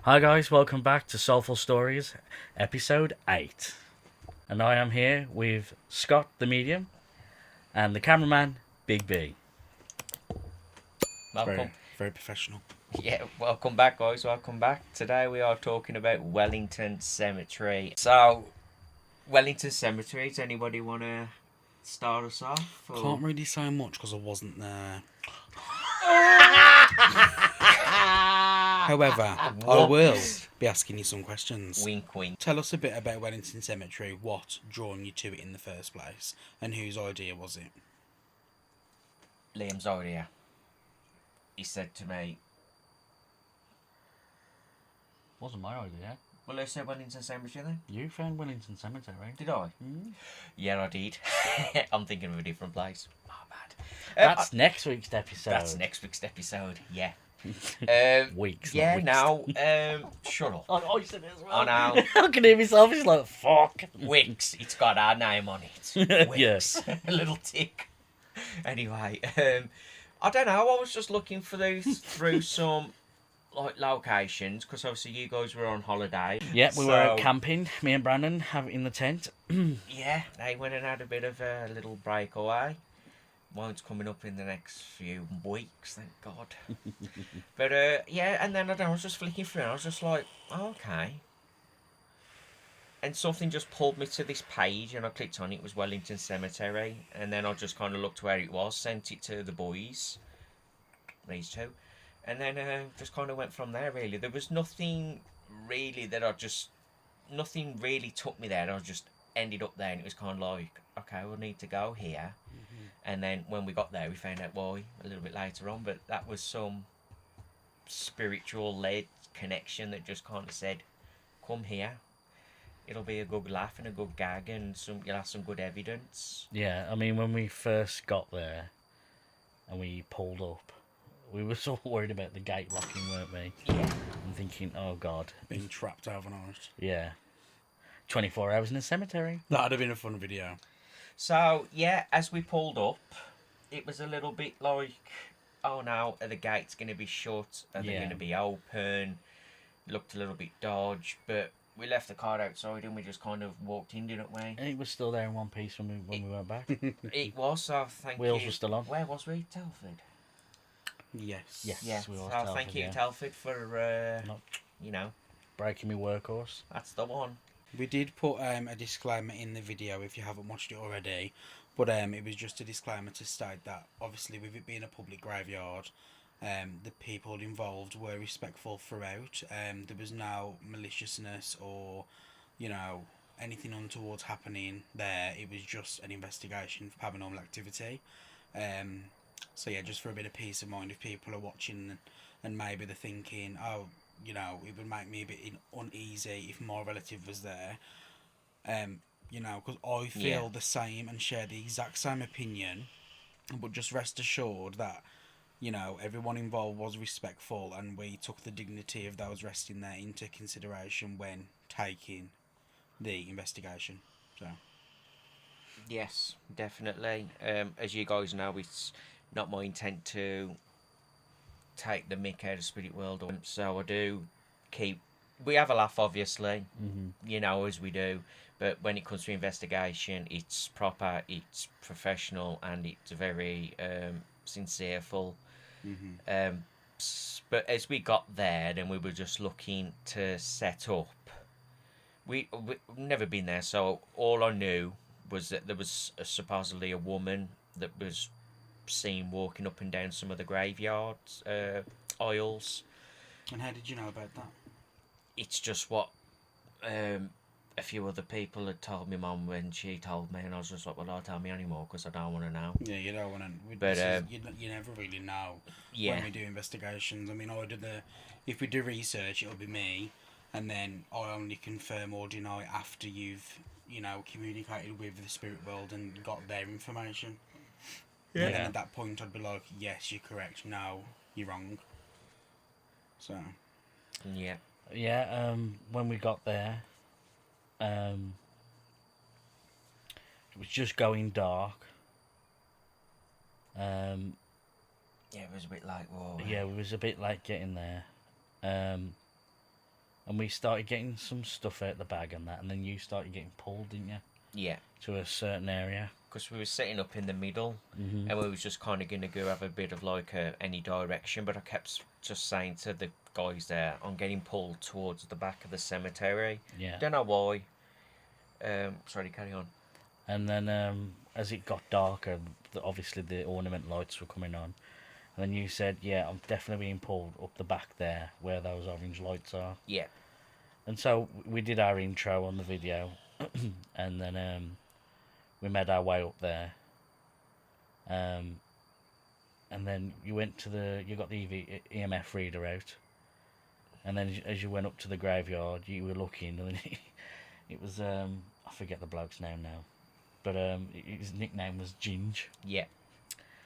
Hi guys, welcome back to Soulful Stories, episode 8. And I am here with Scott, the medium, and the cameraman, Big B. Welcome. Very professional. Yeah, welcome back, guys. Welcome back. Today we are talking about Wellington Cemetery. So, Wellington Cemetery, does anybody want to start us off? Or... Can't really say much because I wasn't there. However, I will be asking you some questions. Wink, wink. Tell us a bit about Wellington Cemetery, what drew you to it in the first place, and whose idea was it? Liam's idea. He said to me, Wasn't my idea. well, I said Wellington Cemetery then. You found Wellington Cemetery. Did I? Mm. Yeah, I did. I'm thinking of a different place. Oh, bad. That's next week's episode. That's next week's episode, yeah. Weeks. Yeah, not weeks. now, shut up. Oh, you said it as well. I know. I can hear myself, it's like, fuck. Wicks, it's got our name on it. Wicks. Yes. A little tick. Anyway, I don't know, I was just looking through some like locations, because obviously you guys were on holiday. Yeah, we were camping, me and Brandon, in the tent. Yeah, they went and had a bit of a little breakaway. Mine's coming up in the next few weeks, thank God. But yeah, and then I was just flicking through and I was just like, oh, okay. And something just pulled me to this page and I clicked on it. It was Wellington Cemetery. And then I just kind of looked where it was, sent it to the boys, these two. And then just kind of went from there, really. There was nothing really nothing really took me there. I just ended up there and it was kind of like, okay, we'll need to go here. Mm-hmm. And then when we got there, we found out why a little bit later on. But that was some spiritual-led connection that just kind of said, come here. It'll be a good laugh and a good gag and you'll have some good evidence. Yeah, I mean, when we first got there and we pulled up, we were so worried about the gate locking, weren't we? Yeah. I'm thinking, oh God. Being trapped overnight. Yeah. 24 hours in a cemetery. That'd have been a fun video. So, yeah, as we pulled up, it was a little bit like, oh no, are the gates going to be shut? Are they going to be open? Looked a little bit dodgy, but we left the car outside and we just kind of walked in, didn't we? And it was still there in one piece when we went back. It was, so thank you. Wheels were still on. Where was we? Telford? Yes. Yeah, we were so thank you, Telford, for, you know. Breaking me workhorse. That's the one. We did put a disclaimer in the video if you haven't watched it already, but it was just a disclaimer to state that obviously with it being a public graveyard, the people involved were respectful throughout. There was no maliciousness or, anything untoward happening there. It was just an investigation for paranormal activity. So yeah, just for a bit of peace of mind, if people are watching and maybe they're thinking, oh, it would make me a bit uneasy if my relative was there. Because I feel the same and share the exact same opinion, but just rest assured that, everyone involved was respectful and we took the dignity of those resting there into consideration when taking the investigation. So. Yes, definitely. As you guys know, it's not my intent to take the mick out of spirit world, so I do we have a laugh, obviously, as we do, but when it comes to investigation, it's proper, it's professional, and it's very sincereful. But as we got there, then we were just looking to set up. We've never been there, so all I knew was that there was supposedly a woman that was seen walking up and down some of the graveyard aisles. And how did you know about that? It's just what a few other people had told me mum when she told me, and I was just like, well, don't tell me anymore because I don't want to know. Yeah, you don't want to. But you never really know when we do investigations. I mean, if we do research, it'll be me, and then I only confirm or deny after you've communicated with the spirit world and got their information. Yeah. And then at that point, I'd be like, yes, you're correct. No, you're wrong. So. Yeah. Yeah, when we got there, it was just going dark. Yeah, it was a bit like, whoa. Yeah, it was a bit late getting there. and we started getting some stuff out the bag and that, and then you started getting pulled, didn't you, Yeah, to a certain area? because we were sitting up in the middle, Mm-hmm. and we was just kind of going to go have a bit of like any direction, but I kept just saying to the guys there, I'm getting pulled towards the back of the cemetery. Yeah. Don't know why. Sorry, carry on. And then as it got darker, obviously the ornament lights were coming on. And then you said, yeah, I'm definitely being pulled up the back there where those orange lights are. Yeah. And so we did our intro on the video. And then we made our way up there. And then you went to you got the EMF reader out. And then as you went up to the graveyard, you were looking, and it was, I forget the bloke's name now. But his nickname was Ginge. Yeah.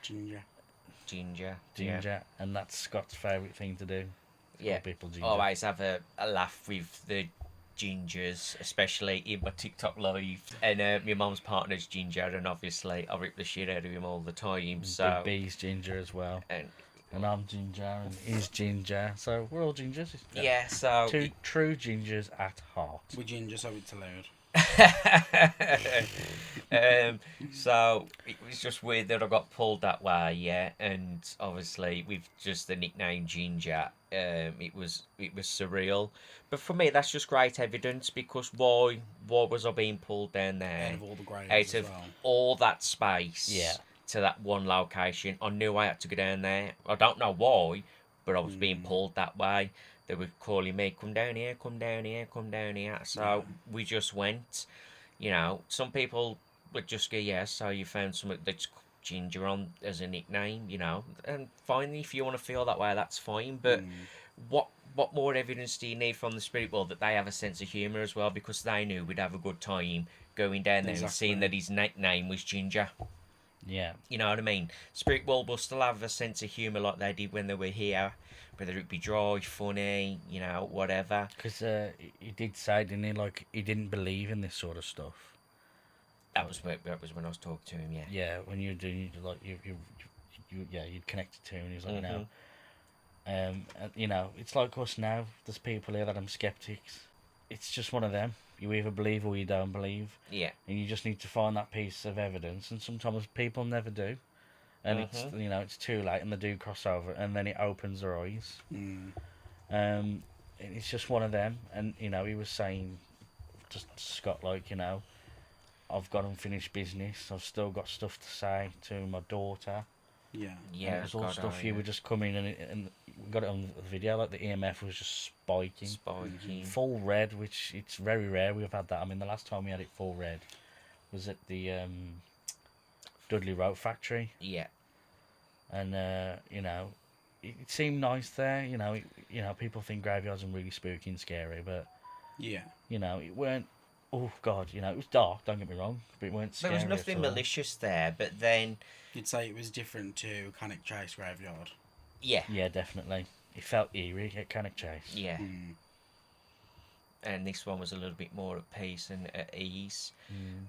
Ginger. Ginger. Ginger, and that's Scott's favourite thing to do. Yeah. Call people Ginger. Always have a laugh with the gingers, especially in my TikTok live. And my mum's partner's Ginger, and obviously I rip the shit out of him all the time. So Big B's Ginger as well. and I'm Ginger, and he's Ginger. So we're all Gingers. yeah, so Two true Gingers at heart. We ginger so it's allowed. so it was just weird that I got pulled that way, yeah, and obviously with just the nickname Ginger, it was surreal. But for me, that's just great evidence, because why was I being pulled down there Out of all the graves out as of well. all that space, Yeah. to that one location? I knew I had to go down there. I don't know why, but I was being pulled that way. They were calling me, come down here, come down here, come down here. So we just went. You know, some people would just go, yes, so you found something that's Ginger on as a nickname, you know. And fine, if you want to feel that way, that's fine. But what more evidence do you need from the spirit world that they have a sense of humour as well? Because they knew we'd have a good time going down there and seeing that his nickname was Ginger. Yeah. You know what I mean? Spirit world will still have a sense of humour like they did when they were here. Whether it be dry, funny, you know, whatever. Because he did say, didn't he, like, he didn't believe in this sort of stuff. That was when I was talking to him, yeah. Yeah, when you were doing, like, you'd connected to him, and he was like, no. And, you know, it's like us now. There's people here that I'm skeptics. It's just one of them. You either believe or you don't believe. Yeah. And you just need to find that piece of evidence, and sometimes people never do. And it's, you know, it's too late, and they do cross over, and then it opens their eyes. And it's just one of them. And, you know, he was saying, just Scott, like, you know, I've got unfinished business. I've still got stuff to say to my daughter. Yeah. Yeah. And it was all stuff you would just come in, and we got it on the video, like the EMF was just spiking. Full red, which it's very rare we've had that. I mean, the last time we had it full red was at the Dudley Road factory. Yeah. And you know, it seemed nice there. You know, people think graveyards are really spooky and scary, but Yeah. you know, it weren't. Oh God, you know, it was dark. Don't get me wrong, but it weren't There scary. was nothing at all. malicious there, but then You'd say it was different to Cannock Chase Graveyard. yeah, Yeah, definitely. It felt eerie at Cannock Chase. yeah. And this one was a little bit more at peace and at ease.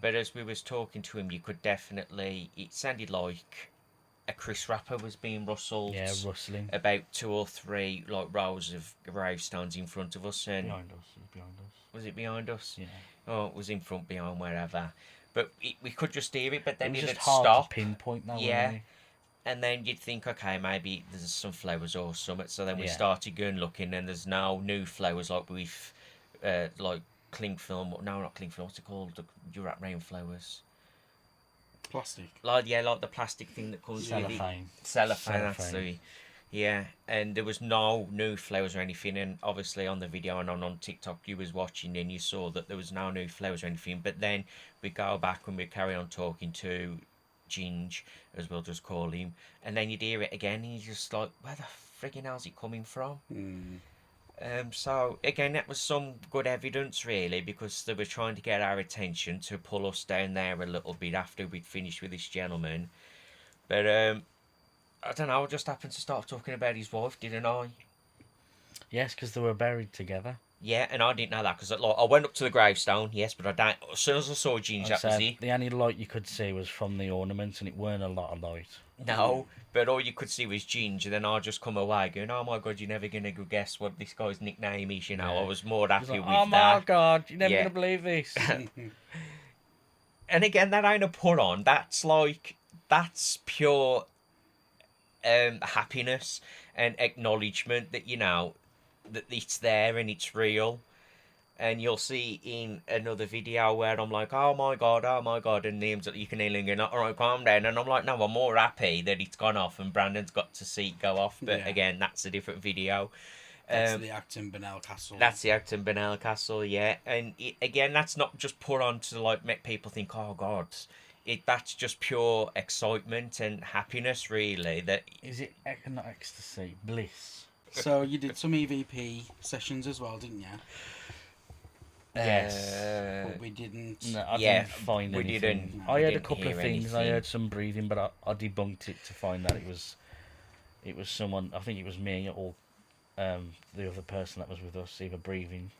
But as we was talking to him, you could definitely. It sounded like a Chris wrapper was being rustled. Yeah, rustling. About 2 or 3 like rows of gravestones in front of us, and Behind us. It was behind us. was it behind us? Yeah. Oh, it was in front, behind, wherever. But we could just hear it, but then It was it'd just hard stop. to pinpoint that. Yeah. Wasn't it? And then you'd think, okay, maybe there's some flowers or something. So then we Yeah. started going looking, and there's no new flowers like we've, like cling film. No, not cling film. What's it called? The Europe rain flowers. Plastic. Like the plastic thing that comes with it. Cellophane. Cellophane. That's Cellophane. the. Yeah, and there was no new flowers or anything. And obviously on the video and on TikTok, you was watching and you saw that there was no new flowers or anything. But then we go back and we carry on talking to Ginge, as we'll just call him, and then you'd hear it again, and you're just like, where the friggin' hell's it coming from? So again, that was some good evidence, really, because they were trying to get our attention to pull us down there a little bit after we'd finished with this gentleman. But I don't know, I just happened to start talking about his wife, didn't I? Yes, because they were buried together. Yeah, and I didn't know that because like, I went up to the gravestone, yes, but I don't. As soon as I saw Ginge, that was it. The only light you could see was from the ornaments, and it weren't a lot of light. No, but all you could see was Ginge, and then I just come away going, "Oh my god, you're never gonna guess what this guy's nickname is." You know, Yeah. I was more happy Like, with oh that. my god, you're never Yeah. gonna believe this. And again, that ain't a put on. That's pure happiness and acknowledgement that that it's there and it's real. And you'll see in another video where I'm like, oh my god, and Liam's like, you can hear him going, all right, calm down. And I'm like, no, I'm more happy that it's gone off and Brandon's got to see it go off. But Yeah. again, that's a different video. That's the Acton Burnell Castle. That's the Acton Burnell Castle, yeah. And again, that's not just put on to like make people think, oh god. That's just pure excitement and happiness, really. That Is it not ecstasy, bliss? So you did some EVP sessions as well, didn't you? Yes. But we didn't. No, I Yeah, didn't find we anything. didn't- I we heard a didn't couple of hear things. I anything. heard some breathing, but I debunked it to find that it was someone. I think it was me or the other person that was with us, either breathing.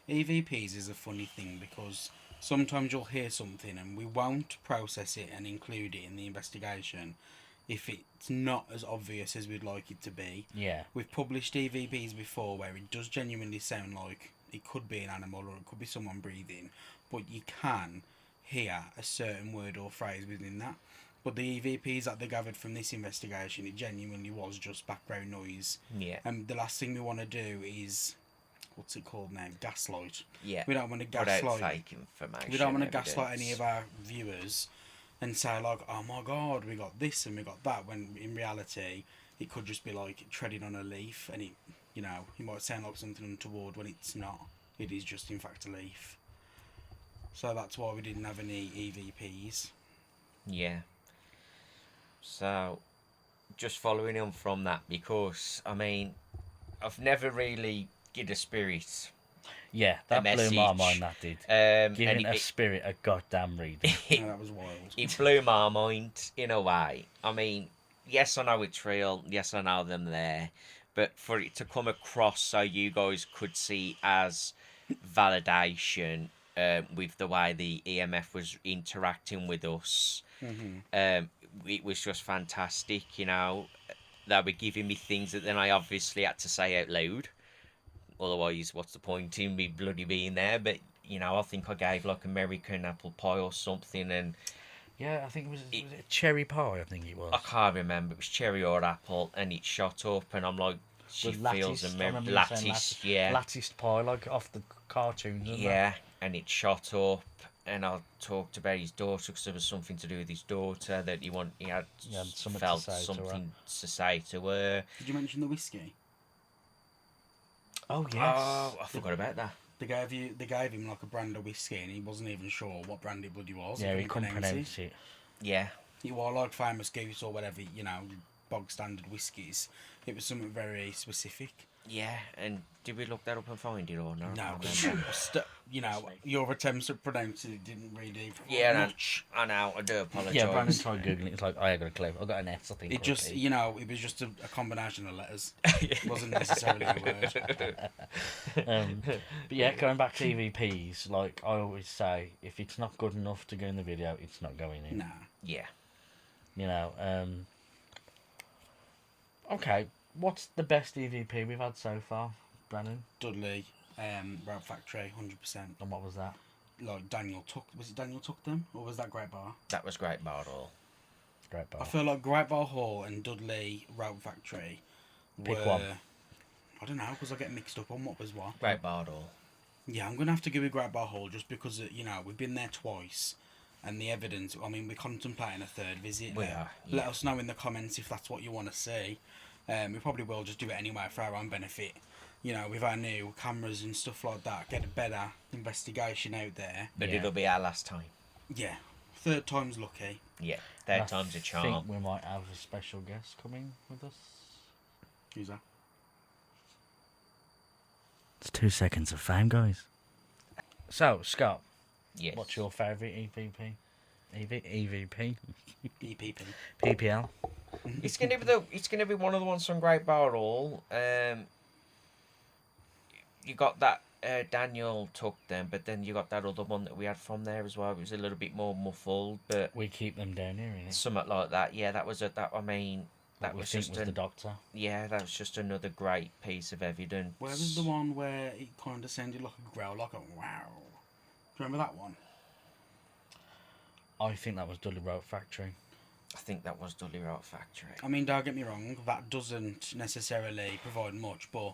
EVPs is a funny thing because sometimes you'll hear something and we won't process it and include it in the investigation if it's not as obvious as we'd like it to be. Yeah. We've published EVPs before where it does genuinely sound like it could be an animal or it could be someone breathing, but you can hear a certain word or phrase within that. But the EVPs that they gathered from this investigation, it genuinely was just background noise. yeah, And the last thing we want to do is, what's it called now? Gaslight. yeah. We don't want to Without gaslight. fake information. We don't want to evidence. gaslight any of our viewers and say like, oh my god, we got this and we got that, when in reality it could just be like treading on a leaf, and it might sound like something untoward when it's not. It is just in fact a leaf. So that's why we didn't have any EVPs. Yeah. So, just following on from that, because I mean, I've never really get a spirit. Yeah, that blew my message. mind. That did. And Giving a spirit a goddamn reading. Yeah, that was wild. It blew my mind in a way. I mean, yes, I know it's real. Yes, I know them there. But for it to come across so you guys could see as validation with the way the EMF was interacting with us, it was just fantastic. They were giving me things that then I obviously had to say out loud. Otherwise, what's the point in me bloody being there? But, I think I gave like American apple pie or something, and Yeah, I think it was it cherry pie. I think it was. I can't remember. It was cherry or apple, and it shot up, and I'm like, she With feels latticed, I remember you saying lattice, yeah, latticed pie, like off the cartoons. And yeah, and it shot up, and I talked about his daughter because there was something to do with his daughter that he had something to felt say to her. something to say to her. Did you mention the whiskey? Oh yes. Oh, I forgot about that. They gave him like a brand of whiskey and he wasn't even sure what brand it bloody was. Yeah, he couldn't pronounce it. Yeah, It was like famous goose or whatever, bog standard whiskies. It was something very specific. yeah. And did we look that up and find it or not? No, I because can't remember. your attempts at pronouncing it didn't really Yeah, much. I know. I do apologise. Yeah, Brandon tried googling. It's like I ain't got a clue. I got an S, I think. It or a just, P. it was just a combination of letters. It wasn't necessarily a word. But yeah, going back to EVPs, like I always say, if it's not good enough to go in the video, it's not going in. Nah. Yeah. Okay, what's the best EVP we've had so far, Brandon? Dudley, Route Factory, 100%. And what was that? Like was it Daniel took them? Or was that Great Bar? That was great, Bardall. Great bar. I feel like Great Bar Hall and Dudley Route Factory Pick were... one. I don't know, because I get mixed up on what was what. Great Bardall. Yeah, I'm going to have to go with Great Bar Hall just because, we've been there twice. And the evidence, we're contemplating a third visit. We are, Let yeah. us know in the comments if that's what you want to see. We probably will just do it anyway for our own benefit. With our new cameras and stuff like that, get a better investigation out there. But Yeah. it'll be our last time. Yeah, third time's lucky. Yeah, And third time's a I charm. think we might have a special guest coming with us. Who's that? It's 2 seconds of fame, guys. So, Scott, Yes. what's your favourite EVP? EVP? EPP. PPL? It's gonna be one of the ones from Great Bardall. you got that Daniel took them, but then you got that other one that we had from there as well. It was a little bit more muffled, but We keep them down here, really. something like that. Yeah, that was that. I mean, that we was think just was the doctor. yeah, that was just another great piece of evidence. Where was the one where it kind of sounded like a growl, like a wow? Do you remember that one? I think that was Dudley Road Factory. I think that was Dudley Road Factory. I mean, don't get me wrong, that doesn't necessarily provide much, but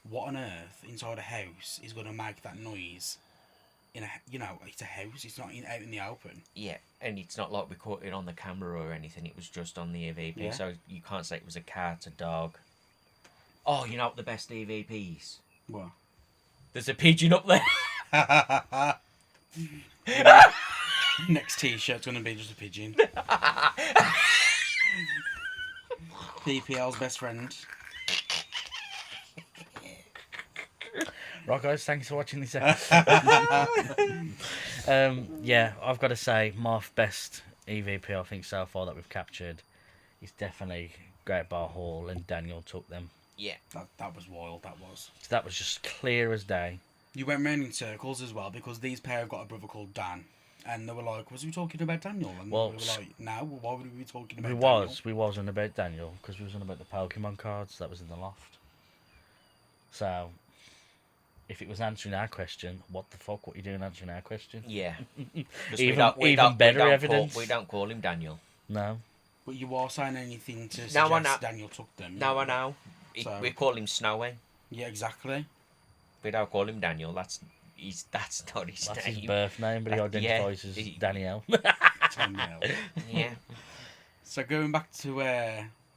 what on earth inside a house is going to make that noise? It's a house. It's not out in the open. Yeah, and it's not like we caught it on the camera or anything. It was just on the EVP, Yeah. so you can't say it was a cat, a dog. Oh, you know what the best EVPs? What? There's a pigeon up there. Next T-shirt's going to be just a pigeon. PPL's best friend. Right, guys, thanks for watching this episode. Yeah, I've got to say, my best EVP I think so far that we've captured is definitely Great Bar Hall, and Daniel took them. Yeah. That was wild, that was. So that was just clear as day. You went round in circles as well, because these pair have got a brother called Dan. And they were like, was we talking about Daniel? And Well, we were like, no, why would we be talking about We Daniel? wasn't about Daniel, because we was on about the Pokemon cards that was in the loft. So, if it was answering our question, what the fuck, what you doing answering our question? Yeah. 'Cause Even better evidence. We don't call him Daniel. No. But you are saying anything to No, I suggest know. Daniel took them. No, I know. So- We call him Snowy. Yeah, exactly. We don't call him Daniel. That's not his That's name. his birth name, but he That- yeah, identifies as he- Danielle. Daniel. Yeah. So going back to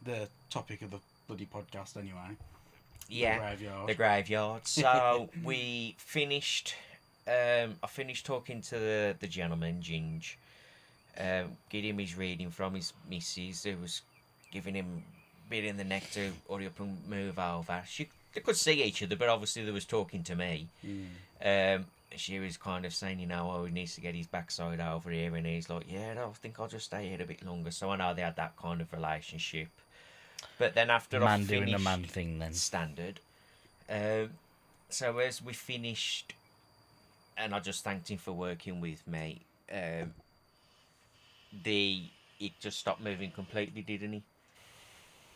the topic of the bloody podcast anyway. Yeah. The graveyard. The graveyard. So we finished. I finished talking to the gentleman, Ginge. Giving him his reading from his missus, who was giving him a bit in the neck to hurry up and move over. They could see each other, but obviously they was talking to me. She was kind of saying, he needs to get his backside over here, and he's like, yeah, I think I'll just stay here a bit longer. So I know they had that kind of relationship. But then after I Man finished, doing the man thing then. standard. So as we finished, and I just thanked him for working with me. It just stopped moving completely, didn't he?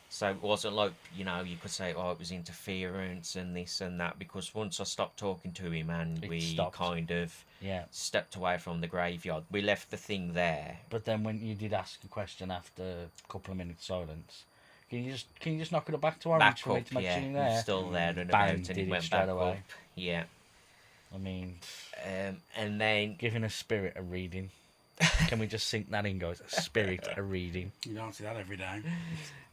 So it wasn't like, you could say, it was interference and this and that, because once I stopped talking to him and It we stopped. kind of Yeah. stepped away from the graveyard, we left the thing there. But then when you did ask a question after a couple of minutes silence, can you just knock it back to orange Back for me up, to make yeah, sure you're it was there? still there and Bang, about, and did it it went straight back away. up. Yeah. I mean, And then giving a spirit a reading. Can we just sink that in, guys? A spirit a reading. You don't see that every day.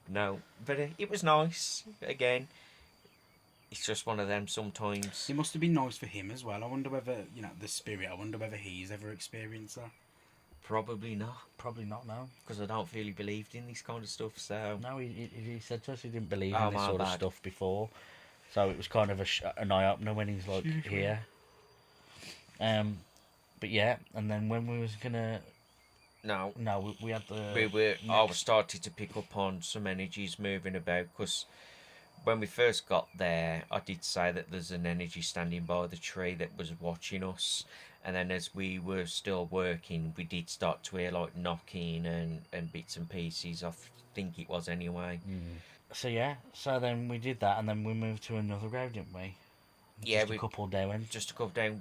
no, but it was nice. Again, it's just one of them sometimes. It must have been nice for him as well. I wonder whether, the spirit, I wonder whether he's ever experienced that. Probably not, Probably not now. because I don't feel he believed in this kind of stuff. So No, he said to us he didn't believe Oh, in this my sort of bad. stuff before. So it was kind of an eye opener when he's like here. But yeah, and then when we was gonna, no, we had the. we were. I was started to pick up on some energies moving about, because when we first got there, I did say that there's an energy standing by the tree that was watching us. And then as we were still working, we did start to hear like knocking and bits and pieces. I think it was anyway. So yeah, so then we did that, and then we moved to another grave, didn't we? Yeah, Just a couple down. just to go down,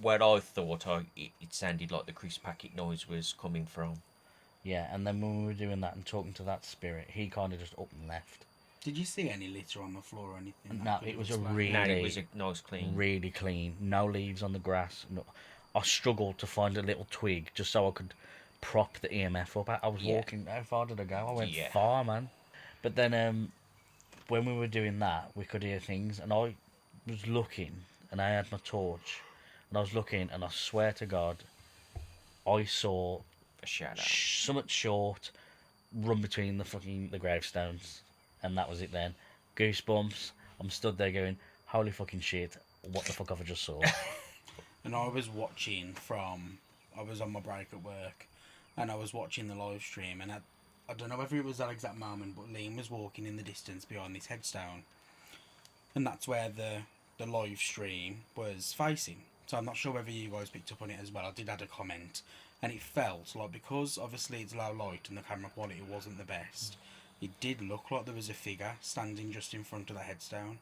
where I thought it sounded like the crisp packet noise was coming from. Yeah, and then when we were doing that and talking to that spirit, he kind of just up and left. Did you see any litter on the floor or anything? No, it was a No, really, it was a nice clean. really clean. No leaves on the grass. No, I struggled to find a little twig just so I could prop the EMF up. I was Yeah. walking. How far did I go? I went Yeah. far, man. But then when we were doing that, we could hear things, and I was looking, and I had my torch, and I was looking, and I swear to God, I saw A shadow. something short run between the gravestones, and that was it then. Goosebumps. I'm stood there going, holy fucking shit, what the fuck have I just saw? And I was watching I was on my break at work, and I was watching the live stream, and I don't know whether it was that exact moment, but Liam was walking in the distance behind this headstone. And that's where the the live stream was facing. So I'm not sure whether you guys picked up on it as well. I did add a comment, and it felt like, because obviously it's low light and the camera quality wasn't the best, it did look like there was a figure standing just in front of the headstone.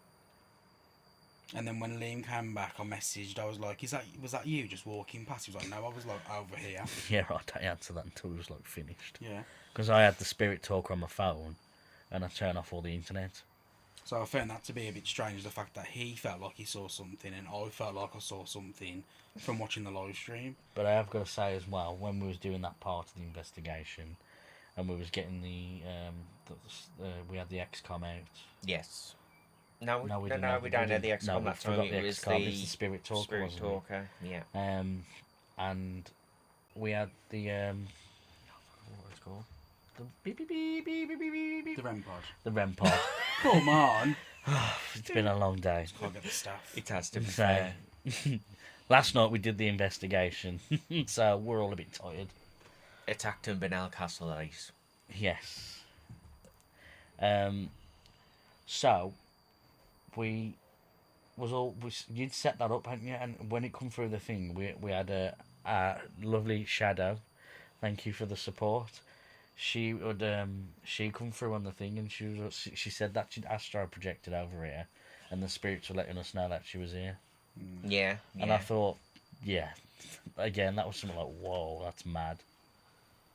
And then when Liam came back, I messaged. I was like, was that you just walking past?" He was like, "No, I was like over here." Yeah, right. I answered that until it was like finished. Yeah. Because I had the spirit talker on my phone, and I turned off all the internet. So I found that to be a bit strange, the fact that he felt like he saw something and I felt like I saw something from watching the live stream. But I have got to say as well, when we was doing that part of the investigation, and we was getting we had the XCOM out. Yes. No, we didn't don't have the XCOM no, that we time. forgot It the was XCOM. It's the spirit talker, Spirit wasn't talker, yeah. it? And we had the what it's called? The beep beep beep beep beep beep beep. The REM pod. The REM pod. Come on. It's been a long day. Can't get the staff. It has to be So, fair. last night we did the investigation, so we're all a bit tired. Attacked in Benal Castle Ice. Yes. So you'd set that up, hadn't you? And when it come through the thing, we had a lovely Shadow. Thank you for the support. She come through on the thing, and she said that she'd astro projected over here, and the spirits were letting us know that she was here. Yeah. And I thought, yeah, again, that was something like, whoa, that's mad.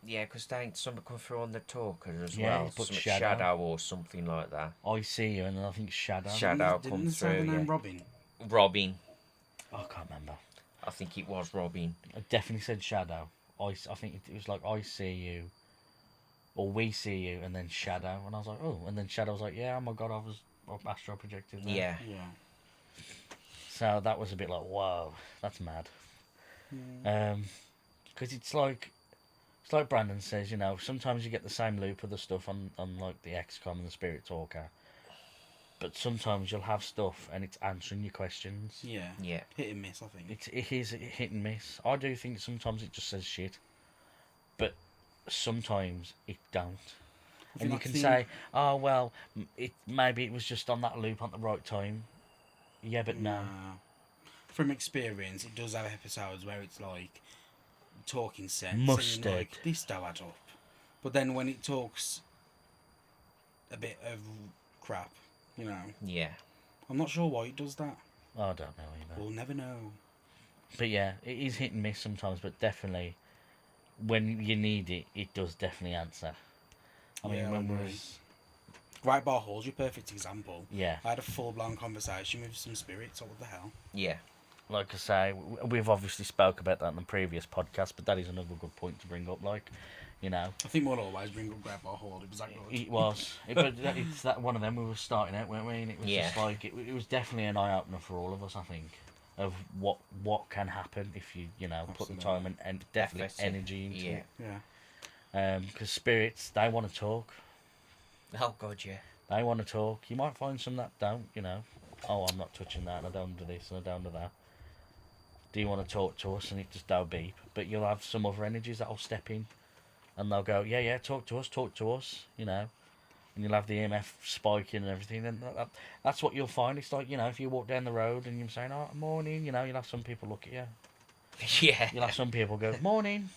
Yeah, because somebody come through on the talker as Yeah, well. put Some Shadow. or something like that. I see you, and then I think Shadow. Shadow Didn't come they say through. the name Yeah. Robin? Robin. Oh, I can't remember. I think it was Robin. I definitely said Shadow. I think it was like, I see you, or we see you, and then Shadow. And I was like, oh. And then Shadow was like, yeah, oh my God, I was astral projected there. Yeah. Yeah. So that was a bit like, whoa, that's mad. Because it's like Brandon says, you know, sometimes you get the same loop of the stuff on like the XCOM and the Spirit Talker, but sometimes you'll have stuff and it's answering your questions. Yeah. Yeah. Hit and miss, I think. It is a hit and miss. I do think sometimes it just says shit, but sometimes it don't. And you can say, oh well, maybe it was just on that loop at the right time. Yeah, but no. From experience, it does have episodes where it's like talking sense. Mustard. And you're like, this don't add up. But then when it talks a bit of crap, you know. Yeah. I'm not sure why it does that. I don't know either. We'll never know. But yeah, it is hit and miss sometimes, but definitely when you need it, it does definitely answer. I mean, when we was... Great Bar Hall's your perfect example. Yeah. I had a full-blown conversation with some spirits. What the hell? Yeah. Like I say, we've obviously spoke about that in the previous podcast, but that is another good point to bring up. Like, you know, I think we'll always bring up Great Bar Hall. It was that good. it was. But it's that one of them we were starting out, weren't we? And it was just like it was definitely an eye opener for all of us. I think of what can happen if you put the time and definitely energy into it. Yeah. Because spirits, they want to talk. Oh God, yeah. They want to talk. You might find some that don't. Oh, I'm not touching that. And I don't do this and I don't do that. Do you want to talk to us? And it just don't beep. But you'll have some other energies that'll step in, and they'll go, yeah, talk to us. And you'll have the EMF spiking and everything. And that's what you'll find. It's like, if you walk down the road and you're saying, oh, morning, you'll have some people look at you. Yeah. You'll have some people go, morning,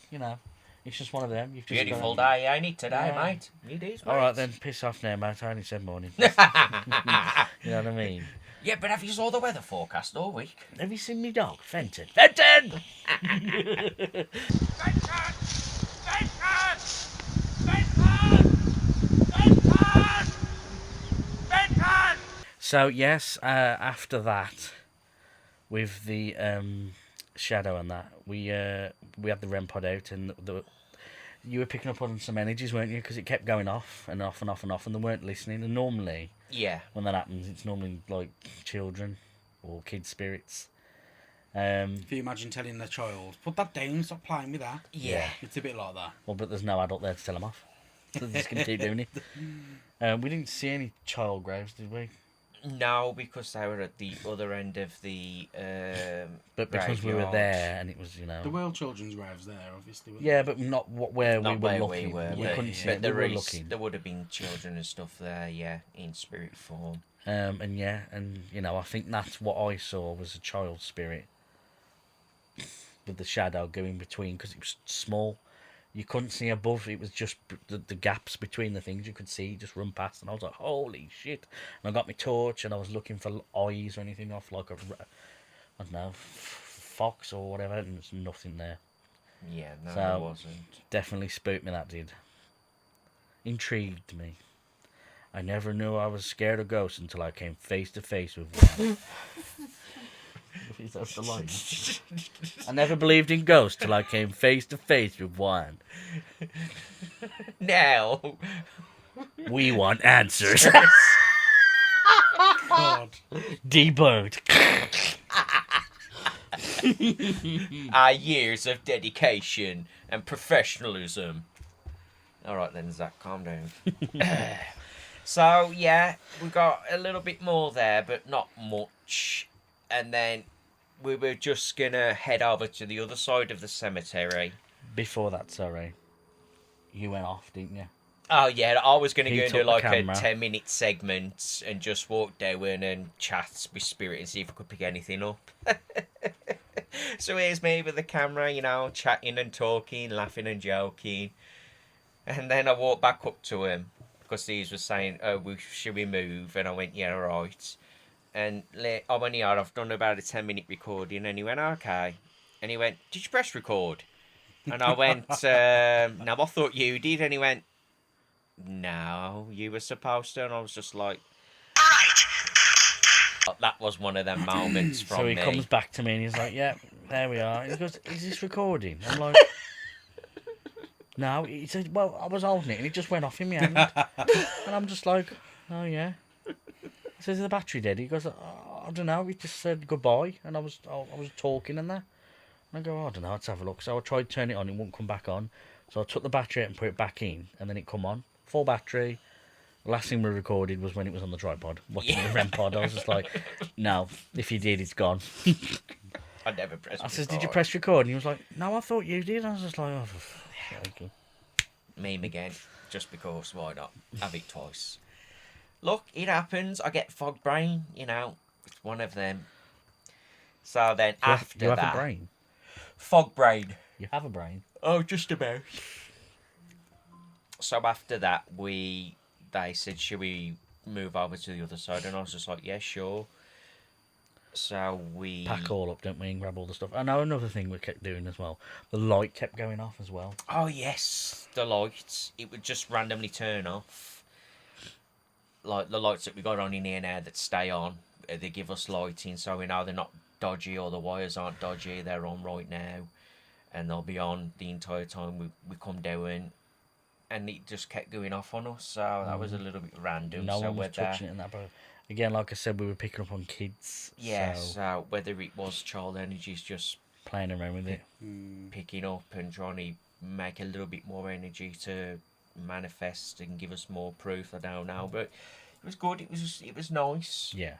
It's just one of them. You've just Beautiful day, ain't it, today, mate? It is, mate. All right, then, piss off now, mate. I only said morning. You know what I mean? Yeah, but have you saw the weather forecast all week? Have you seen me dog? Fenton! Fenton! So, yes, after that, with the Shadow and that, we had the REM pod out, and you were picking up on some energies, weren't you? Because it kept going off and off and off and off, and they weren't listening. And normally, when that happens, it's normally like children or kid spirits. If you imagine telling the child, put that down, stop playing with that. Yeah. It's a bit like that. Well, but there's no adult there to tell them off. So they're just going to keep doing it. We didn't see any child graves, did we? No, because they were at the other end of the but because we were there, and it was, The World Children's Graves there, obviously. Yeah, but not where not we were where looking. we were. We couldn't see but it. there We were looking. There would have been children and stuff there, yeah, in spirit form. And yeah, and you know, I think that's what I saw was a child spirit with the shadow going between, because it was small. You couldn't see above. It was just the gaps between the things you could see just run past, and I was like, "Holy shit!" And I got my torch, and I was looking for eyes or anything off like a, I don't know, fox or whatever, and there's nothing there. Yeah, no, So, there wasn't. Definitely spooked me. That did. Intrigued me. I never knew I was scared of ghosts until I came face to face with one. That's the line. I never believed in ghosts till I came face to face with one. Now, We want answers. God. Debunked. our years of dedication and professionalism. All right then, Zach, calm down. So yeah, we got a little bit more there, but not much. And then we were just gonna head over to the other side of the cemetery. Before that, sorry. You went off, didn't you? Oh yeah, I was gonna He go and took do the like a camera. 10-minute segment and just walk down and chat with Spirit and see if I could pick anything up. So here's me with the camera, you know, chatting and talking, laughing and joking. And then I walked back up to him because he was saying, "Oh, should we move?" And I went, "Yeah, right." And I went, "Yeah, I've done about a 10-minute recording." And he went, "Okay." And he went, "Did you press record?" And I went, "No, I thought you did." And he went, "No, you were supposed to." And I was just like, that was one of them moments from So he me. comes back to me and he's like, "Yeah, there we are." He goes, "Is this recording?" I'm like, "No." He said, "Well, I was holding it and it just went off in my hand." And I'm just like, "Oh yeah." He says, "Is the battery dead?" He goes, "I don't know. We just said goodbye and I was talking and that." And I go, "Oh, I don't know. Let's have a look." So I tried to turn it on. It wouldn't come back on. So I took the battery out and put it back in, and then it come on. Full battery. The last thing we recorded was when it was on the tripod, watching the REM pod. I was just like, "No, if you did, it's gone." I never pressed I says, record. "Did you press record?" And he was like, "No, I thought you did." I was just like, "Oh, for Meme again, just because, why not? Have it twice. Look, it happens. I get fog brain, you know. It's one of them. So then after you have that... a brain. Fog brain. You have a brain. Oh, just about. So after that, they said, "Should we move over to the other side?" And I was just like, "Yeah, sure." So we... Pack all up, don't we, and grab all the stuff. I know another thing we kept doing as well. The light kept going off as well. Oh, yes. The lights. It would just randomly turn off. Like the lights that we got on in here now that stay on, they give us lighting, so we know they're not dodgy or the wires aren't dodgy. They're on right now. And they'll be on the entire time we come down. And it just kept going off on us, so that was a little bit random. No so one was whether, touching it in that, but again, like I said, we were picking up on kids. yeah, So so whether it was child energies just playing around with it. picking up and trying to make a little bit more energy to manifest and give us more proof, I don't know, but it was good. It was nice. Yeah.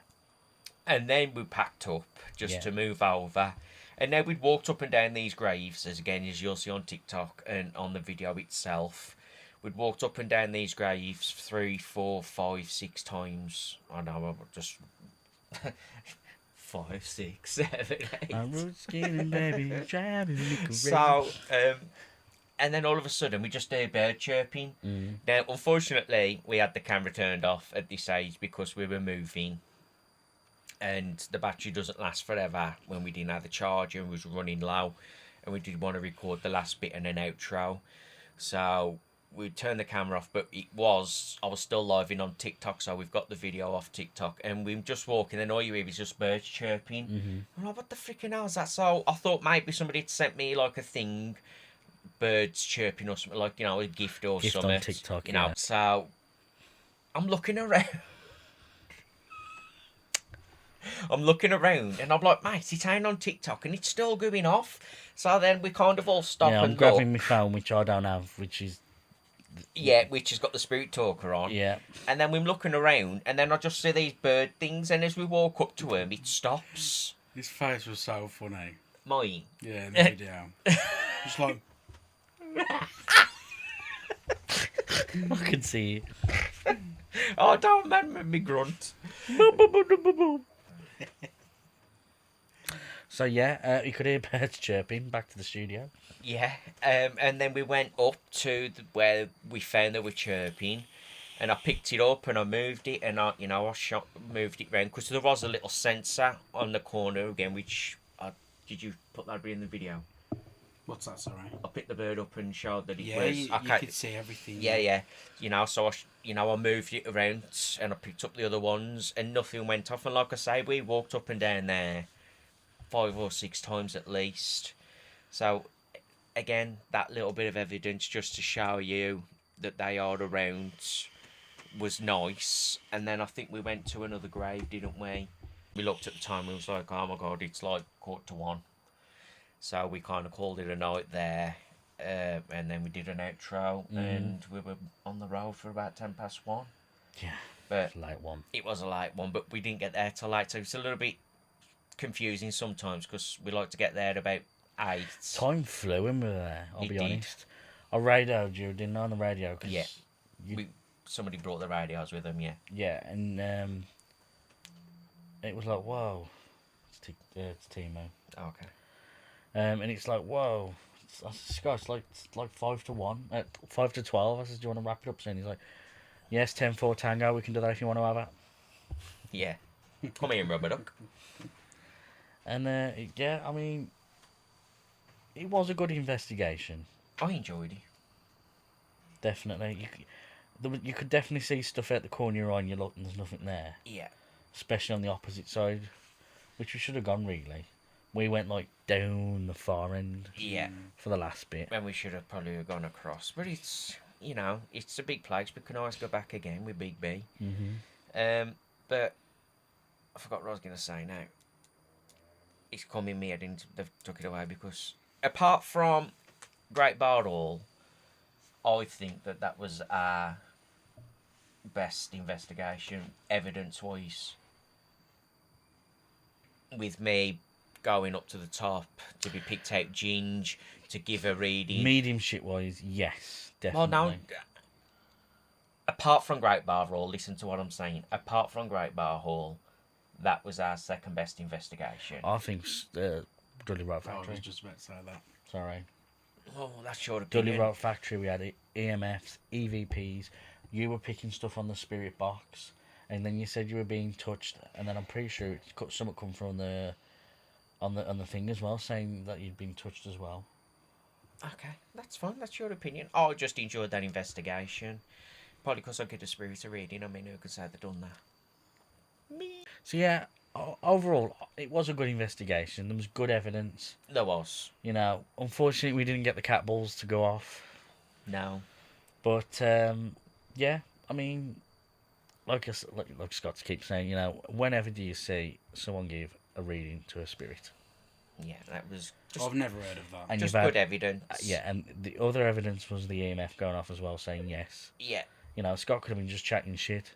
And then we packed up just to move over. And then we'd walked up and down these graves, as you'll see on TikTok and on the video itself. We'd walked up and down these graves 3, 4, 5, 6 times. I know, I just 5, 6, 7, 8. I'm root skinning, baby, driving me crazy. So, and then all of a sudden we just heard bird chirping. Now, unfortunately, we had the camera turned off at this age because we were moving. And the battery doesn't last forever when we didn't have the charger and was running low. And we did want to record the last bit and an outro. So we turned the camera off, but I was still living on TikTok, so we've got the video off TikTok. And we were just walking, and all you hear is just birds chirping. I'm like, what the freaking hell is that? So I thought maybe somebody had sent me like a thing, birds chirping or something, like, you know, a gift or Gift on something. TikTok, you know. yeah. So I'm looking around. And I'm like, mate, it's ain't on TikTok and it's still going off. So then we kind of all stop Yeah, I'm and grabbing look. my phone, which I don't have, which is... Yeah, which has got the spirit talker on. Yeah. And then we're looking around, and then I just see these bird things, and as we walk up to him, it stops. His face was so funny. Mine. Yeah, in the video. Just like, I can see it. Oh, don't man me grunt. So yeah, you could hear birds chirping. Back to the studio. Yeah, and then we went up to where we found they were chirping, and I picked it up and I moved it, and moved it round because there was a little sensor on the corner again, which did you put that in the video? What's that, sorry? I picked the bird up and showed that it Yeah, was. you could see everything. Yeah. So I moved it around and I picked up the other ones, and nothing went off. And like I say, we walked up and down there 5 or 6 times at least. So again, that little bit of evidence just to show you that they are around was nice. And then I think we went to another grave, didn't we? We looked at the time and it was like, oh my god, it's like 1:45. So we kind of called it a night there. And then we did an outro and we were on the road for about 1:10. Yeah, but late one. It was a late one, but we didn't get there till late, so it's a little bit confusing sometimes because we like to get there at about 8. Time flew when we were there. I'll be did. honest. I radioed you, didn't I, on the radio? Cause Yeah. Somebody brought the radios with them, yeah. Yeah, and it was like, whoa, it's Timo. Okay. And it's like, whoa, it's like 5-1, 5-12. I said, do you want to wrap it up soon? He's like, yes, 10-4 Tango. We can do that if you want to have it. Yeah. Come here, rubber duck. And yeah, I mean, it was a good investigation. I enjoyed it. Definitely, you could definitely see stuff at the corner of your eye and you look and there's nothing there. Yeah. Especially on the opposite side, which we should have gone really. We went like down the far end. Yeah. For the last bit. And we should have probably gone across, but it's it's a big place. We can always go back again with Big B. Mm-hmm. But I forgot what I was going to say now. It's come in me head and they've took it away because apart from Great Bar Hall, I think that was our best investigation evidence-wise. With me going up to the top to be picked out Ginge to give a reading. Mediumship-wise, yes, definitely. Well, no. Apart from Great Bar Hall, listen to what I'm saying. Apart from Great Bar Hall, that was our second best investigation. I think Dudley Road I Factory. was just about to say that. Sorry. Oh, that's your opinion. Dudley Road Factory, we had EMFs, EVPs. You were picking stuff on the spirit box, and then you said you were being touched, and then I'm pretty sure something come from on the thing as well, saying that you'd been touched as well. Okay, that's fine. That's your opinion. I just enjoyed that investigation. Probably because I get a spirit of reading. I mean, who could say they've done that? Me. So yeah, overall, it was a good investigation. There was good evidence. There was. You know, unfortunately, we didn't get the cat balls to go off. No. But yeah, I mean, like Scott keeps saying, you know, whenever do you see someone give a reading to a spirit? Yeah, that was just, I've never heard of that. And just you've had- good evidence. Yeah, and the other evidence was the EMF going off as well, saying yes. Yeah. You know, Scott could have been just chatting shit,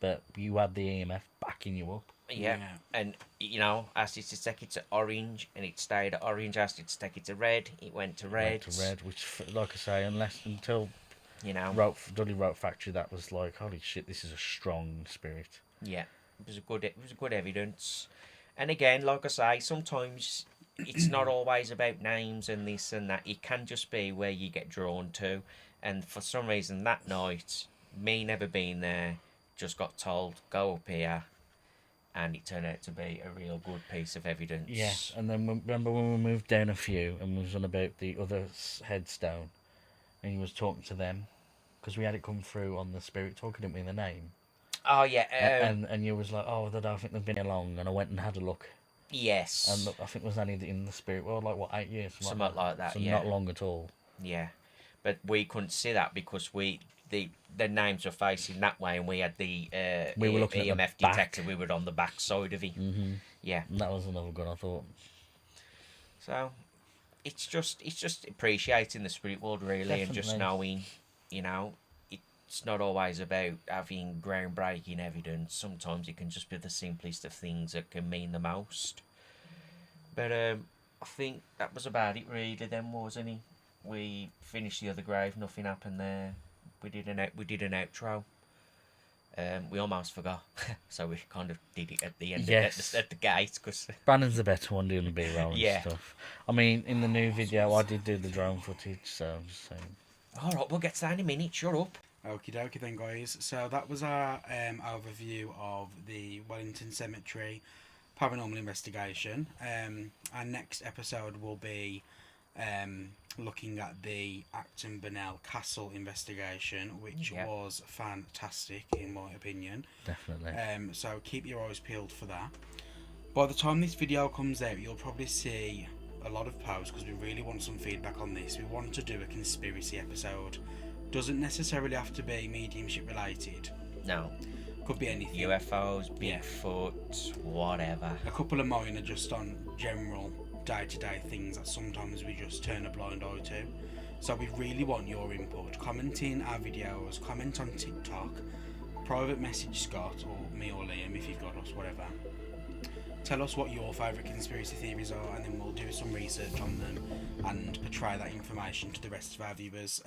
but you had the EMF backing you up. Yeah. And, asked it to take it to orange, and it stayed at orange. Asked it to take it to red, it went to red. Which, like I say, until Dudley Road Factory, that was like, holy shit, this is a strong spirit. Yeah, it was good evidence. And again, like I say, sometimes it's not always about names and this and that. It can just be where you get drawn to. And for some reason, that night, me never being there, just got told, go up here. And it turned out to be a real good piece of evidence. Yeah, and then remember when we moved down a few and we was on about the other headstone, and he was talking to them, because we had it come through on the spirit talking, didn't we, the name? Oh, yeah. And you was like, oh, I don't think they've been here long, and I went and had a look. Yes. And I think it was only in the spirit world, like, what, 8 years? Something like that, so yeah. not long at all. Yeah. But we couldn't see that because the names were facing that way, and we had the we were looking EMF at the detector. We were on the back side of it. Mm-hmm. Yeah, and that was another good, I thought. So, it's just appreciating the spirit world really. Definitely. And just knowing, it's not always about having groundbreaking evidence. Sometimes it can just be the simplest of things that can mean the most. But I think that was about it really. Then, wasn't it? We finished the other grave. Nothing happened there. We did an outro. We almost forgot, so we kind of did it at the end, Yes. at the gate, because Brandon's the better one doing the B-roll and Yeah. stuff. I mean, in the new video, I did do the drone footage, so I'm just saying. all right, we'll get to that in a minute. Shut up. Okie dokie then, guys. So that was our overview of the Wellington Cemetery paranormal investigation. Our next episode will be looking at the Acton Burnell Castle investigation, which Yeah. was fantastic in my opinion. Definitely. So keep your eyes peeled for that. By the time this video comes out, you'll probably see a lot of posts, because we really want some feedback on this. We want to do a conspiracy episode. Doesn't necessarily have to be mediumship related. No. Could be anything. UFOs, Yeah. Bigfoot, whatever. A couple of mine are just on general day-to-day things that sometimes we just turn a blind eye to. So we really want your input. Comment in our videos, comment on TikTok, private message Scott or me or Liam if you've got us, whatever. Tell us what your favourite conspiracy theories are, and then we'll do some research on them and portray that information to the rest of our viewers.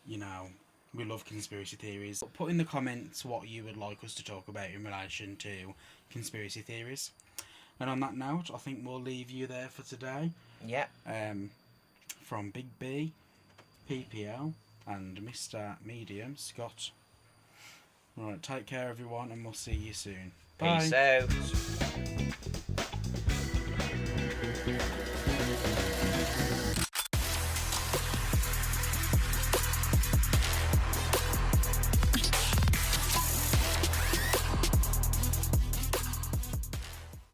You know, we love conspiracy theories. Put in the comments what you would like us to talk about in relation to conspiracy theories. And on that note, I think we'll leave you there for today. Yeah. From Big B, PPL, and Mr. Medium, Scott. Right, take care everyone, and we'll see you soon. Peace Bye. out.